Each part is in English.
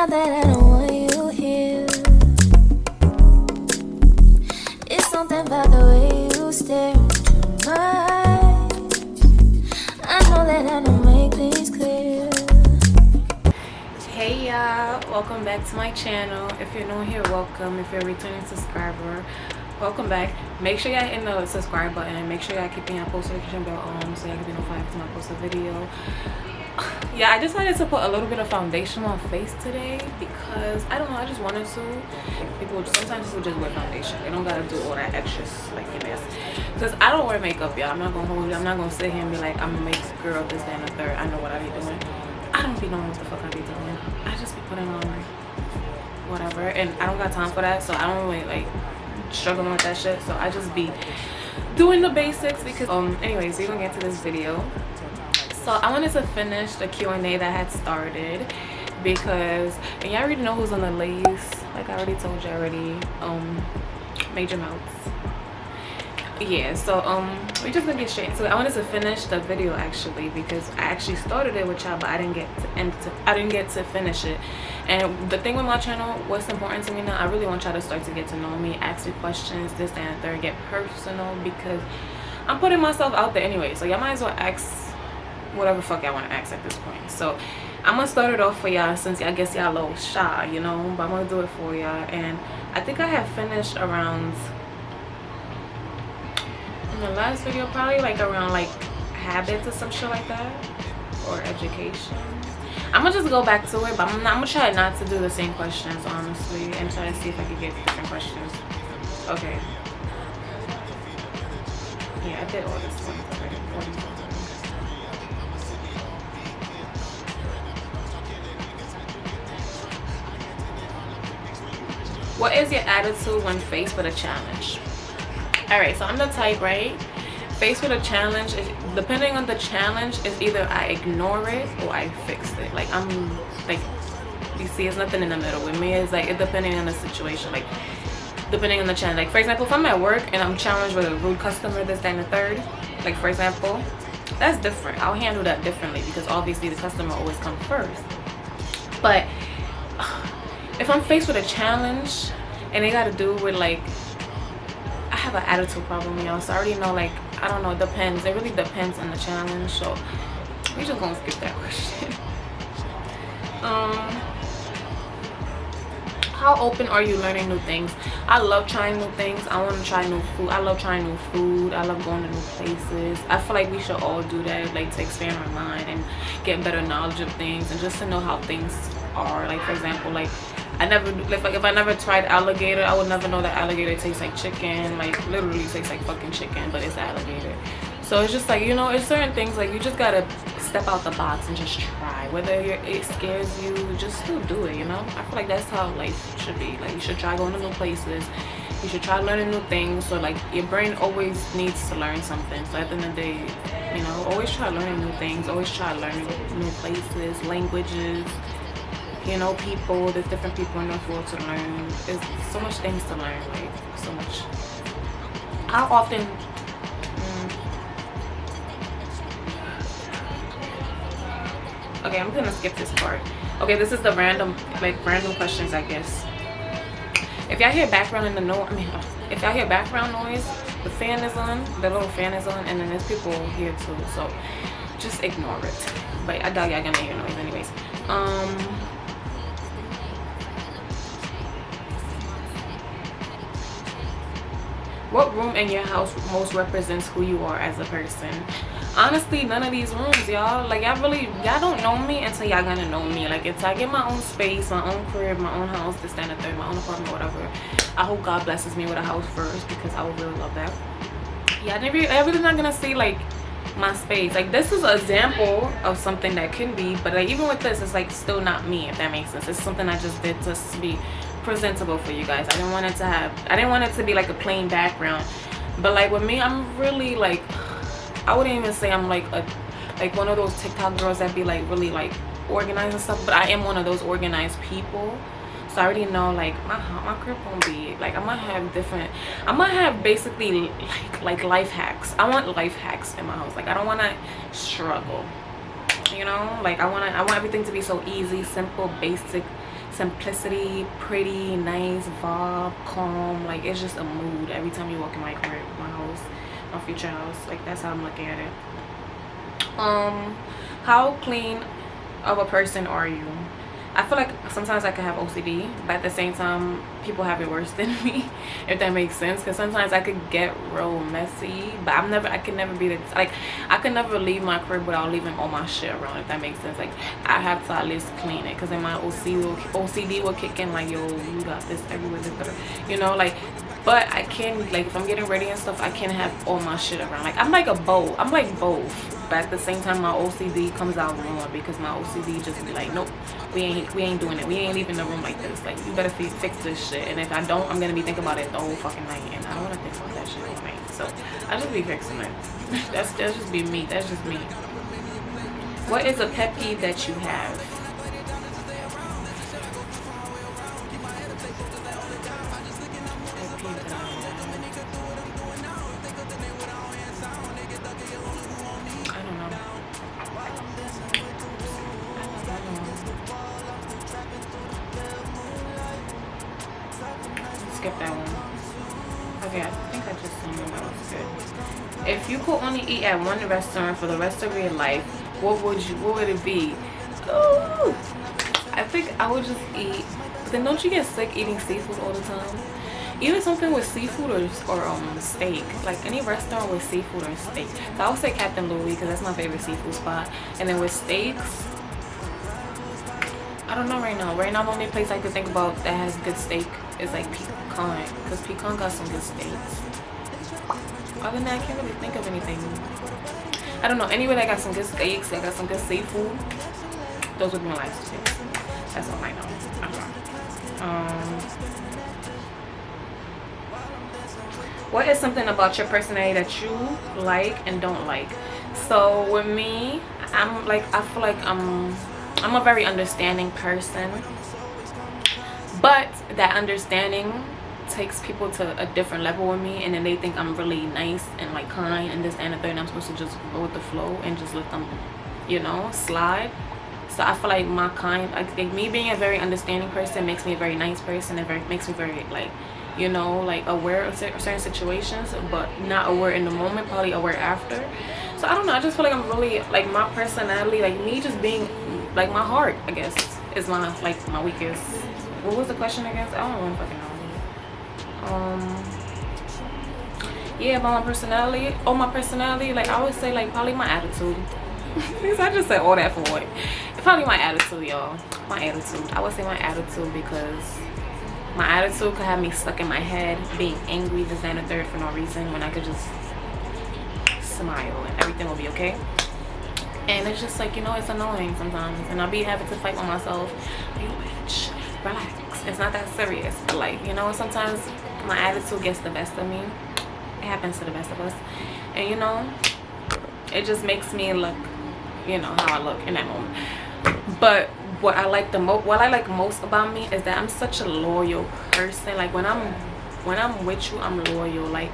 not that I don't want you here. It's something about the way you stare into my eyes. I know that I don't make things clear. Hey y'all, welcome back to my channel. If you're new here, welcome. If you're a returning subscriber, welcome back. Make sure y'all hit the subscribe button. Make sure y'all keeping your post notification bell on so y'all can be notified every time I post a video. Yeah, I decided to put a little bit of foundation on my face today because I don't know, I just wanted to. Sometimes people just wear foundation. They don't gotta do all that extra like in this. Because I don't wear makeup, y'all. I'm not gonna hold you. I'm not gonna sit here and be like, I'm a makeup girl, this, that, and the third. I know what I be doing. I don't be knowing what the fuck I be doing. I just be putting on whatever, and I don't got time for that, so I don't really like struggling with that shit. So I just be doing the basics because anyways, we're gonna get to this video. So I wanted to finish the Q&A that I had started because, and y'all already know who's on the list, like I already told you already, Major Mouths. Yeah, so we just gonna get straight into it. I wanted to finish the video actually because I actually started it with y'all, but I didn't get to finish it. And the thing with my channel, what's important to me now, I really want y'all to start to get to know me, ask me questions, this, that, and the third, get personal, because I'm putting myself out there anyway. So y'all might as well ask whatever fuck y'all want to ask at this point. So I'm gonna start it off for y'all since I guess y'all a little shy, you know, but I'm gonna do it for y'all. And I think I have finished around in the last video, probably like around like habits or some shit like that, or education. I'm gonna just go back to it, but I'm gonna try not to do the same questions honestly, and try to see if I can get different questions. Okay, yeah, I did all this one already. What is your attitude when faced with a challenge? Alright, so I'm the type, right? Faced with a challenge, depending on the challenge, is either I ignore it or I fix it. Like, I'm like, you see, it's nothing in the middle with me. It's like, it depending on the situation, like depending on the challenge. Like, for example, if I'm at work and I'm challenged with a rude customer, this, that, and the third, like for example, that's different. I'll handle that differently because obviously the customer always comes first. But if I'm faced with a challenge and they got to do with like, I have an attitude problem, y'all. So I already know, like, I don't know, it depends. It really depends on the challenge. So we just gonna skip that question. How open are you learning new things? I love trying new things. I want to try new food. I love trying new food. I love going to new places. I feel like we should all do that, like to expand our mind and get better knowledge of things and just to know how things are. Like, for example, like I never, like if I never tried alligator, I would never know that alligator tastes like chicken. Like literally tastes like fucking chicken, but it's alligator. So it's just like, you know, it's certain things like you just gotta step out the box and just try. Whether it scares you, just still do it, you know? I feel like that's how life should be. Like, you should try going to new places. You should try learning new things. So like your brain always needs to learn something. So at the end of the day, you know, always try learning new things. Always try learning new places, languages, you know, people. There's different people in this world to learn. There's so much things to learn, like so much. How often okay, I'm gonna skip this part. Okay, this is the random questions, I guess. If y'all hear background in the if y'all hear background noise, the fan is on, the little fan is on, and then there's people here too, so just ignore it. But I doubt y'all gonna hear noise anyways. What room in your house most represents who you are as a person? Honestly, none of these rooms, y'all. Like, y'all don't know me until y'all gonna know me. Like, until I get my own space, my own crib, my own house, this, that, and the third, my own apartment, whatever. I hope God blesses me with a house first because I would really love that. Y'all really not gonna see like my space. Like, this is an example of something that can be, but like even with this, it's like still not me, if that makes sense. It's something I just did just to be presentable for you guys. I didn't want it to be like a plain background. But like with me, I'm really like, I wouldn't even say I'm like one of those TikTok girls that be like really like organized and stuff, but I am one of those organized people. So I already know like my crib won't be like, I'm gonna have basically like life hacks. I want life hacks in my house. Like, I don't want to struggle, you know. Like, I want everything to be so easy, simple, basic, simplicity, pretty, nice vibe, calm. Like it's just a mood every time you walk in my crib, my house, my future house. Like that's how I'm looking at it. How clean of a person are you? I feel like sometimes I can have OCD, but at the same time, people have it worse than me, if that makes sense. Because sometimes I could get real messy, but I can never be like, I could never leave my crib without leaving all my shit around, if that makes sense. Like, I have to at least clean it, because then my OCD will kick in, like, yo, you got this everywhere, you know, like. But I can, like, if I'm getting ready and stuff, I can have all my shit around. Like, I'm like both. But at the same time, my OCD comes out more, because my OCD just be like, nope, we ain't doing it. We ain't leaving the room like this. Like, you better fix this shit. And if I don't, I'm gonna be thinking about it the whole fucking night. And I don't wanna think about that shit all night. So I just be fixing it. That's just be me. That's just me. What is a pet peeve that you have? Skip that one. Okay, I think I just seen that was good. If you could only eat at one restaurant for the rest of your life, what would it be? Ooh, I think I would just eat. But then don't you get sick eating seafood all the time? Either something with seafood or steak. Like any restaurant with seafood or steak. So I would say Captain Louis, because that's my favorite seafood spot. And then with steaks, I don't know right now. Right now, the only place I could think about that has good steak is like Pecan, because Pecan got some good steaks. Other than that, I can't really think of anything. I don't know. Anywhere that got some good steaks, that got some good seafood, those would be my last two. That's all I know. What is something about your personality that you like and don't like? So with me, I feel like I'm a very understanding person, but that understanding takes people to a different level with me, and then they think I'm really nice and like kind and this and the third, and I'm supposed to just go with the flow and just let them, you know, slide. So I feel like I think me being a very understanding person makes me a very nice person, and makes me very, like, you know, like aware of certain situations, but not aware in the moment, probably aware after. So I don't know, I just feel like I'm really, like, my personality, like me just being, like, my heart, I guess, is my weakest. What was the question again? I don't know, fucking know. Yeah, about my personality. Oh, my personality, like, I would say, like, probably my attitude. Because I just said all that for what? Probably my attitude, y'all. My attitude. I would say my attitude, because my attitude could have me stuck in my head, being angry, this and the third for no reason, when I could just smile and everything will be okay. And it's just like, you know, it's annoying sometimes, and I'll be having to fight with myself. You bitch, relax. It's not that serious. But, like, you know, sometimes my attitude gets the best of me. It happens to the best of us. And, you know, it just makes me look, you know, how I look in that moment. But what I like most about me is that I'm such a loyal person. Like, when I'm with you, I'm loyal. Like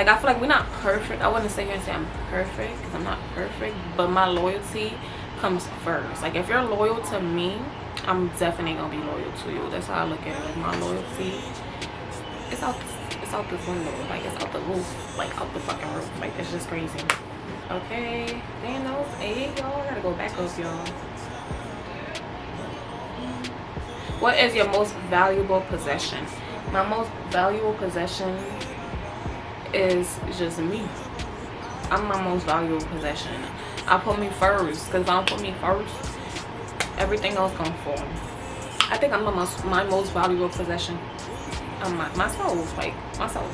I feel like we're not perfect. I wouldn't sit here and say I'm perfect, because I'm not perfect, but my loyalty comes first. Like, if you're loyal to me, I'm definitely gonna be loyal to you. That's how I look at it. Like, my loyalty, it's out this window. Like, it's out the roof. Like, out the fucking roof. Like, it's just crazy. Okay, damn, that was 8, y'all. I gotta go back up, y'all. What is your most valuable possession? My most valuable possession is just me. I'm my most valuable possession. I put me first, because if I don't put me first, everything else gonna fall. I think I'm my most valuable possession. Myself.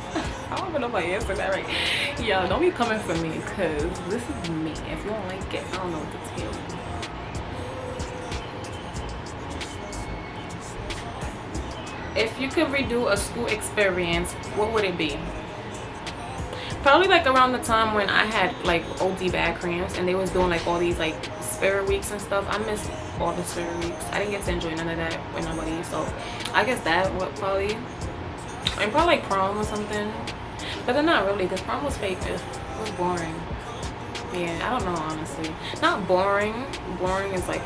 I don't even know if I answered that right. Yo, don't be coming for me, because this is me. If you don't like it, I don't know what to tell you. If you could redo a school experience, what would it be? Probably like around the time when I had like OD bad cramps, and they was doing like all these like spirit weeks and stuff. I missed all the spirit weeks. I didn't get to enjoy none of that with nobody. So I guess that would probably, and probably like prom or something. But then not really, because prom was fake. It was boring. Yeah, I don't know, honestly. Not boring. Boring is like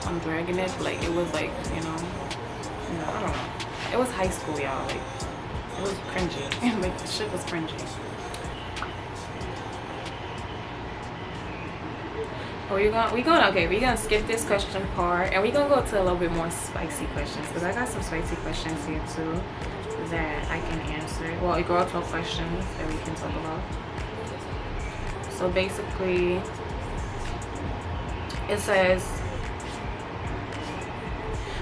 I'm dragging it, but like it was like, you know, I don't know. It was high school, y'all. Like it was cringy. Like the shit was cringy. We're gonna skip this question part, and we're gonna go to a little bit more spicy questions, because I got some spicy questions here too that I can answer. Well, girl talk questions that we can talk about. So basically, it says,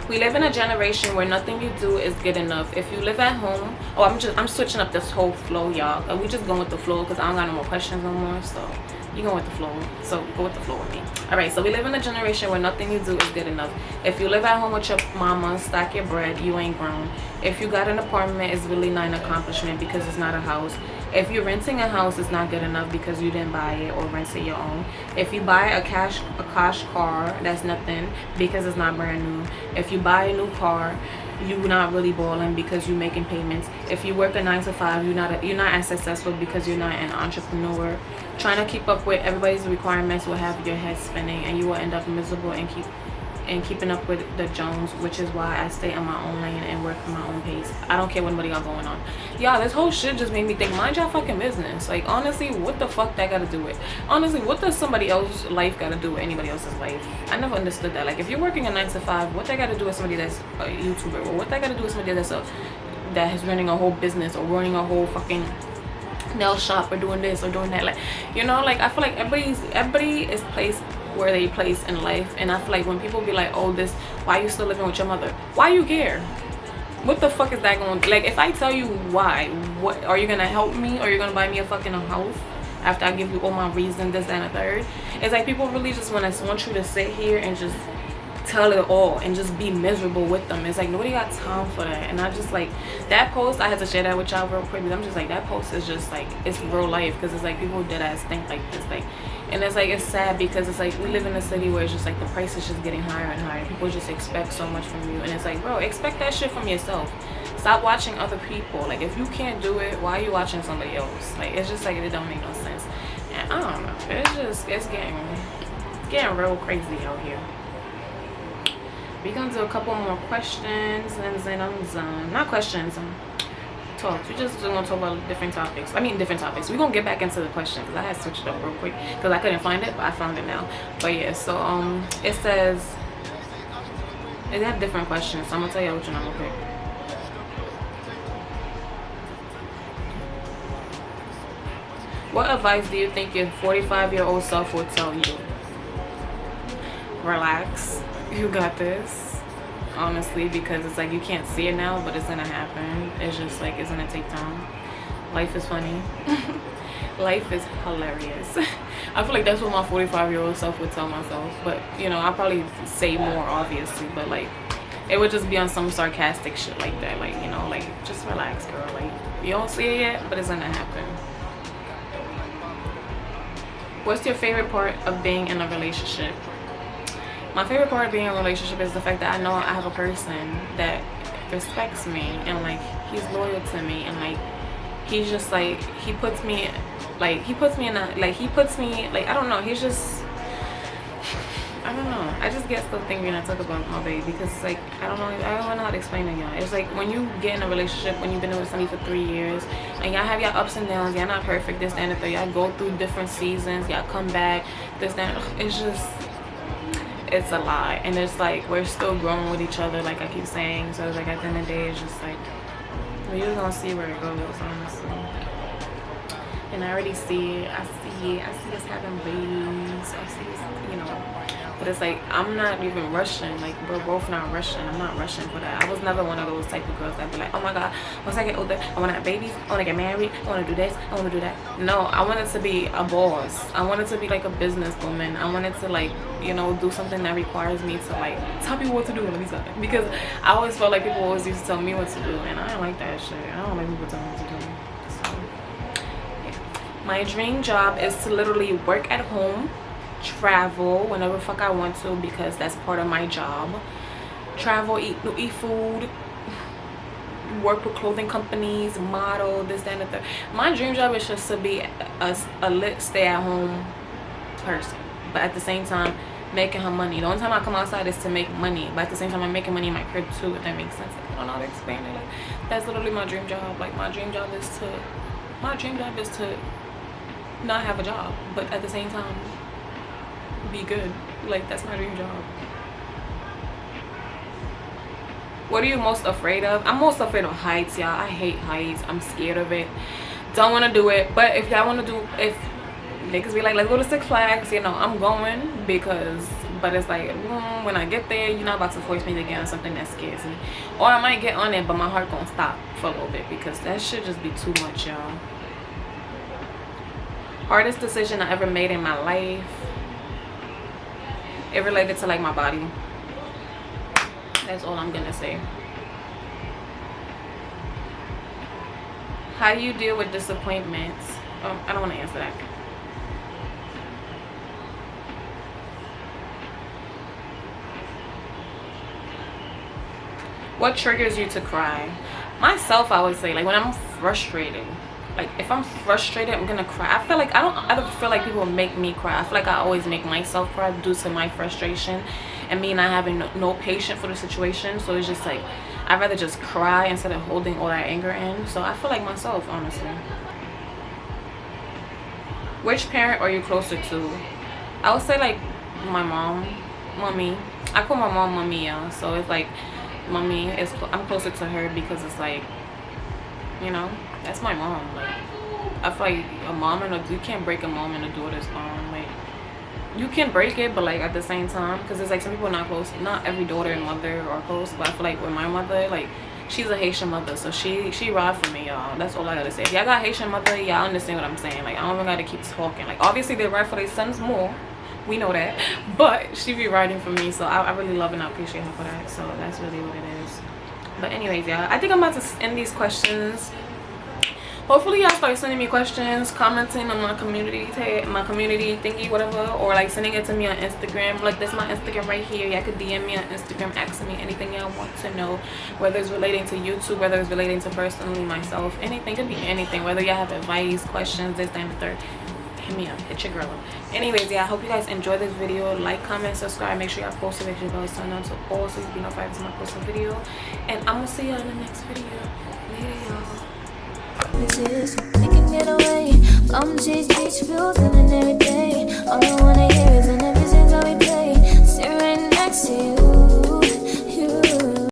we live in a generation where nothing you do is good enough. If you live at home, I'm switching up this whole flow, y'all. We just going with the flow because I don't got no more questions no more. So you going with the flow. So go with the flow with me. All right. So we live in a generation where nothing you do is good enough. If you live at home with your mama, stack your bread, you ain't grown. If you got an apartment, it's really not an accomplishment because it's not a house. If you're renting a house, it's not good enough because you didn't buy it or rent it your own. If you buy a cash car, that's nothing because it's not brand new. If you buy a new car, you're not really balling because you're making payments. If you work a 9 to 5, you're not as successful because you're not an entrepreneur. Trying to keep up with everybody's requirements will have your head spinning, and you will end up miserable and keeping up with the Jones, which is why I stay on my own lane and work at my own pace. I don't care what anybody got going on. Y'all, this whole shit just made me think, mind y'all fucking business. Like, honestly, what the fuck that gotta do with? Honestly, what does somebody else's life gotta do with anybody else's life? I never understood that. Like, if you're working a 9 to 5, what that gotta do with somebody that's a YouTuber? Or what that gotta do with somebody that is running a whole business or running a whole fucking nail shop or doing this or doing that? Like, you know, like, I feel like everybody is placed where they place in life, and I feel like when people be like, oh, this, why you still living with your mother? Why you care? What the fuck is that going to, like, if I tell you why, what are you gonna help me, or you're gonna buy me a fucking house after I give you all my reasons, this, that, and a third? It's like people really just want you to sit here and just tell it all and just be miserable with them. It's like nobody got time for that. And I just, like, that post, I had to share that with y'all real quick, because I'm just like, that post is just like, it's real life, because it's like people dead ass think like this, like, and it's like, it's sad because it's like we live in a city where it's just like the price is just getting higher and higher. People just expect so much from you, and it's like, bro, expect that shit from yourself. Stop watching other people. Like, if you can't do it, why are you watching somebody else? Like, it's just like, it don't make no sense. And I don't know, it's getting real crazy out here. We're gonna do a couple more questions, and then I'm done. Not questions, talks. We just gonna talk about different topics. We're gonna get back into the questions, because I had switched it up real quick because I couldn't find it, but I found it now. But yeah, so it says, it have different questions, so I'm gonna tell you which one I'm gonna pick. What advice do you think your 45-year-old self would tell you? Relax. You got this. Honestly, because it's like you can't see it now, but it's gonna happen. It's just like, it's gonna take time. Life is funny. Life is hilarious. I feel like that's what my 45-year-old self would tell myself, but you know, I'll probably say more, obviously, but like, it would just be on some sarcastic shit like that, like, you know, like, just relax, girl. Like, you don't see it yet, but it's gonna happen. What's your favorite part of being in a relationship? My favorite part of being in a relationship is the fact that I know I have a person that respects me, and like, he's loyal to me, and like, he's just like, he puts me like, I don't know, he's just, I don't know, I just get so thinking when I talk about my baby, because it's like, I don't know how to explain it, y'all. It's like when you get in a relationship, when you've been with somebody for 3 years, and y'all have your ups and downs, y'all not perfect, this, that, and the third, y'all go through different seasons, y'all come back, this, that, it's just, it's a lot. And it's like, we're still growing with each other, like I keep saying. So it's like, at the end of the day, it's just like, we're just gonna see where it goes, honestly. And I already see it. I see us having babies. I see us, you know. But it's like, I'm not even rushing. Like, we're both not rushing. I'm not rushing for that. I was never one of those type of girls that be like, oh my god, once I get older, I want to have babies, I want to get married, I want to do this, I want to do that. No, I wanted to be a boss. I wanted to be like a businesswoman. I wanted to, like, you know, do something that requires me to, like, tell people what to do. Let me stop. Because I always felt like people always used to tell me what to do, and I don't like that shit. I don't like people telling me what to do. So, yeah. My dream job is to literally work at home, travel whenever fuck I want to, because that's part of my job. Travel, eat food, work with clothing companies, model, this, that, and the third. My dream job is just to be a lit stay-at-home person, but at the same time making her money. The only time I come outside is to make money, but at the same time I'm making money in my crib too, if that makes sense. Like, I don't know how to explain it. Like, that's literally my dream job. Like, my dream job is to not have a job, but at the same time be good. Like, that's my dream job. What are you most afraid of? I'm most afraid of heights, y'all. I hate heights. I'm scared of it. Don't want to do it. But if y'all want to do, if niggas be like, let's go to Six Flags, you know, I'm going, because, but it's like, when I get there, you're not about to force me to get on something that scares me. Or I might get on it, but my heart gonna stop for a little bit, because that should just be too much, y'all. Hardest decision I ever made in my life. It related to like my body. That's all I'm gonna say. How do you deal with disappointments? I don't want to answer that. What triggers you to cry? Myself, I would say, like, when I'm frustrated. Like, if I'm frustrated, I'm gonna cry. I feel like I don't feel like people make me cry. I feel like I always make myself cry due to my frustration and me not having no patience for the situation. So it's just like, I'd rather just cry instead of holding all that anger in. So I feel like myself, honestly. Which parent are you closer to? I would say like my mommy. I call my mom mommy, y'all. So it's like, mommy is, I'm closer to her because it's like, you know, that's my mom. Like, I feel like a mom and you can't break a mom and a daughter's bond. Like, you can break it, but like at the same time, because it's like some people are not close. Not every daughter and mother are close, but I feel like with my mother, like, she's a Haitian mother, so she ride for me, y'all. That's all I gotta say. If y'all got Haitian mother, y'all understand what I'm saying. Like, I don't even gotta keep talking. Like, obviously they ride for their sons more, we know that, but she be riding for me, so I really love and I appreciate her for that. So that's really what it is. But anyways, y'all, I think I'm about to end these questions. Hopefully y'all start sending me questions, commenting on my community thingy, whatever, or like sending it to me on Instagram. Like, this is my Instagram right here. Y'all could DM me on Instagram, asking me anything y'all want to know, whether it's relating to YouTube, whether it's relating to personally myself, anything. Could be anything, whether y'all have advice, questions, this, that, and the third. Hit me up, hit your girl up. Anyways, yeah, I hope you guys enjoyed this video. Like, comment, subscribe, make sure y'all post it, make sure y'all turn on to all so you can be notified when I post a video. And I'm gonna see y'all in the next video. Later, y'all. We can get away, come chase beach views and then every day. All I